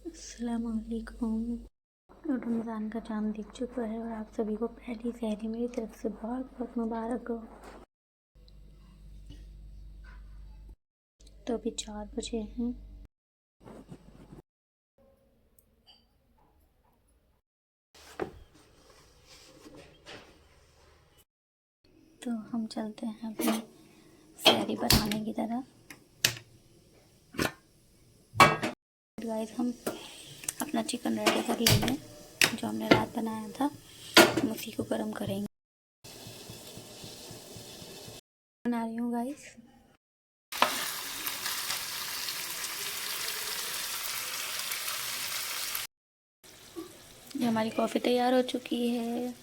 अस्सलामुअलैकुम। रमज़ान का चाँद दिख चुका है और आप सभी को पहली सहरी मेरी तरफ से बहुत बहुत मुबारक हो। तो अभी 4 बजे हैं। तो हम चलते हैं अपनी सहरी बनाने की तरफ। गाइस, हम अपना चिकन रेडी कर लेंगे जो हमने रात बनाया था, हम उसी को गर्म करेंगे। बना रही हूँ गाइस। ये हमारी कॉफ़ी तैयार हो चुकी है।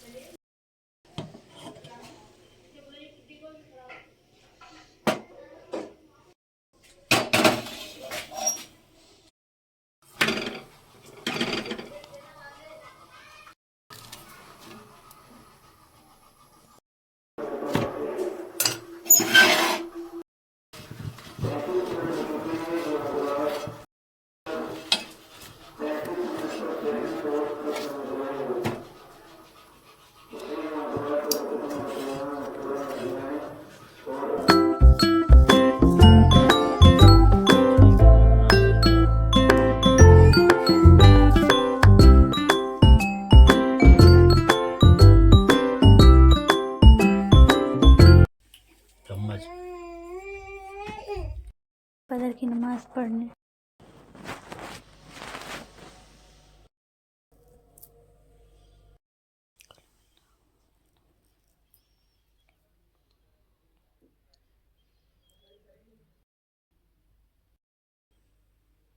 फजर की नमाज़ पढ़ने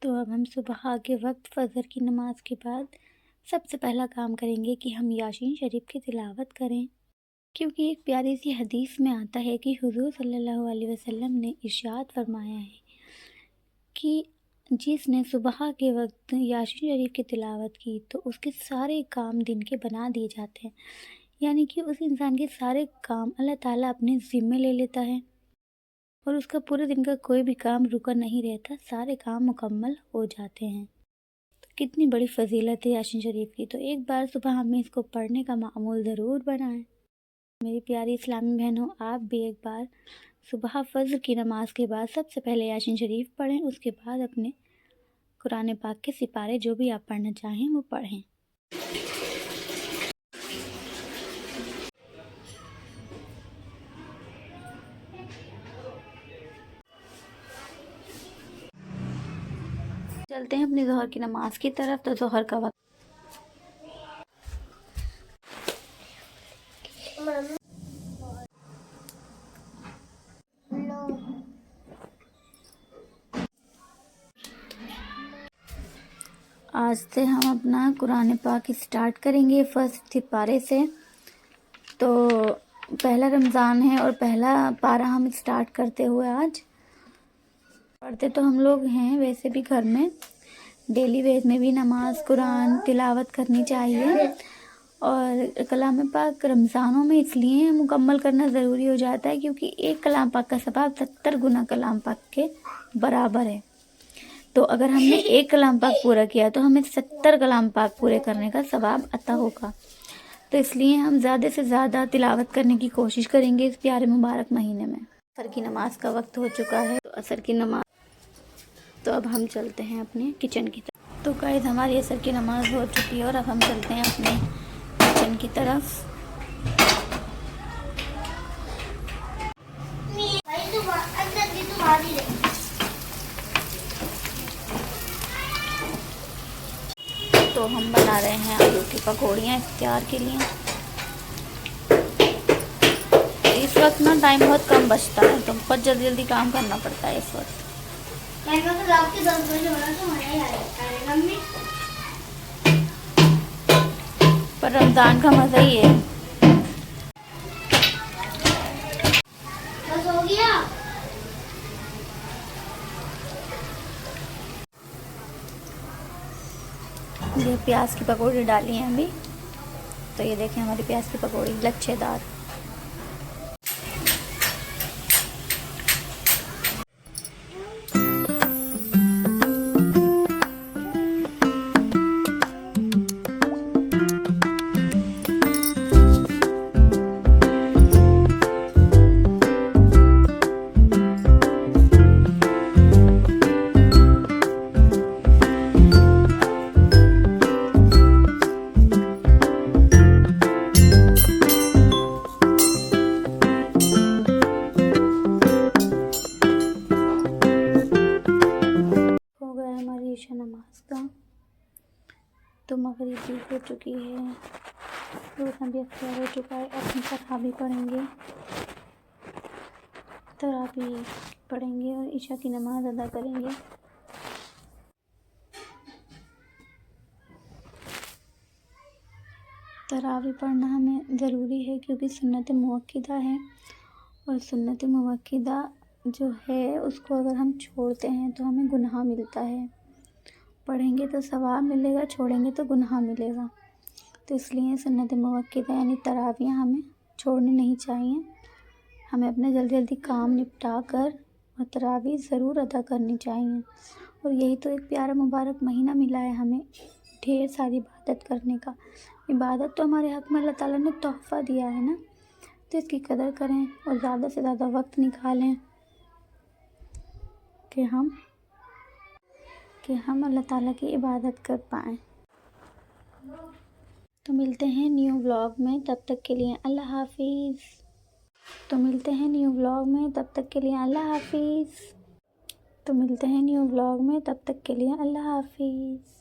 तो अब हम सुबह के वक्त फ़जर की नमाज़ के बाद सबसे पहला काम करेंगे कि हम यासीन शरीफ की तिलावत करें, क्योंकि एक प्यारी सी हदीस में आता है कि हुज़ूर सल्लल्लाहु अलैहि वसल्लम ने इरशाद फरमाया है कि जिसने सुबह के वक्त यासीन शरीफ की तिलावत की तो उसके सारे काम दिन के बना दिए जाते हैं। यानी कि उस इंसान के सारे काम अल्लाह ताला अपने ज़िम्मे ले लेता है और उसका पूरे दिन का कोई भी काम रुका नहीं रहता, सारे काम मुकम्मल हो जाते हैं। तो कितनी बड़ी फ़जीलत है यासीन शरीफ की। तो एक बार सुबह हमें इसको पढ़ने का मामूल ज़रूर बनाएं। मेरी प्यारी इस्लामी बहनों, आप भी एक बार सुबह फ़ज्र की नमाज़ के बाद सबसे पहले यासीन शरीफ पढ़ें, उसके बाद अपने कुरान पाक के सिपारे जो भी आप पढ़ना चाहें वो पढ़ें। चलते हैं अपनी ज़ोहर की नमाज़ की तरफ। तो ज़ोहर का वक्त आज से हम अपना कुरान पाक स्टार्ट करेंगे फर्स्ट सिपारे से। तो पहला रमज़ान है और पहला पारा हम स्टार्ट करते हुए आज पढ़ते तो हम लोग हैं वैसे भी घर में, डेली बेस में भी नमाज कुरान तिलावत करनी चाहिए। और कलाम पाक रमज़ानों में इसलिए मुकम्मल करना ज़रूरी हो जाता है क्योंकि एक कलाम पाक का सवाब 70 गुना कलाम पाक के बराबर है। तो अगर हमने एक कलाम पाक पूरा किया तो हमें 70 कलाम पाक पूरे करने का सवाब अता होगा। तो इसलिए हम ज़्यादा से ज़्यादा तिलावत करने की कोशिश करेंगे इस प्यारे मुबारक महीने में। असर की नमाज का वक्त हो चुका है, तो असर की नमाज, तो अब हम चलते हैं अपने किचन की तरफ। तो गाइस, हमारी असर की नमाज हो चुकी है और अब हम चलते हैं अपने किचन की तरफ। तो हम बना रहे हैं आलू की पकौड़ियाँ इफ्तियार के लिए। इस वक्त ना टाइम बहुत कम बचता है तो बहुत जल्दी जल्दी काम करना पड़ता है इस वक्त। रात के 10 बजे बना तो मजा ही आएगा मम्मी। पर रमज़ान का मज़ा ही है। बस हो गया। ये प्याज की पकौड़ी डाली हैं अभी। तो ये देखें हमारी प्याज की पकौड़ी लच्छेदार। ईशा नमाज का। तो मगरिब भी हो चुकी है, रोज़ा भी अख्तियार हो चुका है। अब हम तरावी पढ़ेंगे, तरावी पढ़ेंगे और ईशा की नमाज़ अदा करेंगे। तरावी पढ़ना हमें ज़रूरी है क्योंकि सुन्नत मुअक्किदा है, और सुन्नत मुअक्किदा जो है उसको अगर हम छोड़ते हैं तो हमें गुनाह मिलता है। पढ़ेंगे तो सवाब मिलेगा, छोड़ेंगे तो गुनाह मिलेगा। तो इसलिए सुन्नत मुअक्किदा यानी तरावियाँ हमें छोड़नी नहीं चाहिए। हमें अपने जल्दी जल्दी काम निपटा कर और तरावी ज़रूर अदा करनी चाहिए। और यही तो एक प्यारा मुबारक महीना मिला है हमें ढेर सारी इबादत करने का। इबादत तो हमारे हक़ में अल्लाह ताला ने तोहफ़ा दिया है ना, तो इसकी कदर करें और ज़्यादा से ज़्यादा वक्त निकालें कि हम अल्लाह ताला की इबादत कर पाएँ। तो मिलते हैं न्यू व्लॉग में, तब तक के लिए अल्लाह हाफ़िज़। तो मिलते हैं न्यू व्लॉग में, तब तक के लिए अल्लाह हाफ़िज़। तो मिलते हैं न्यू व्लॉग में, तब तक के लिए अल्लाह हाफ़िज़।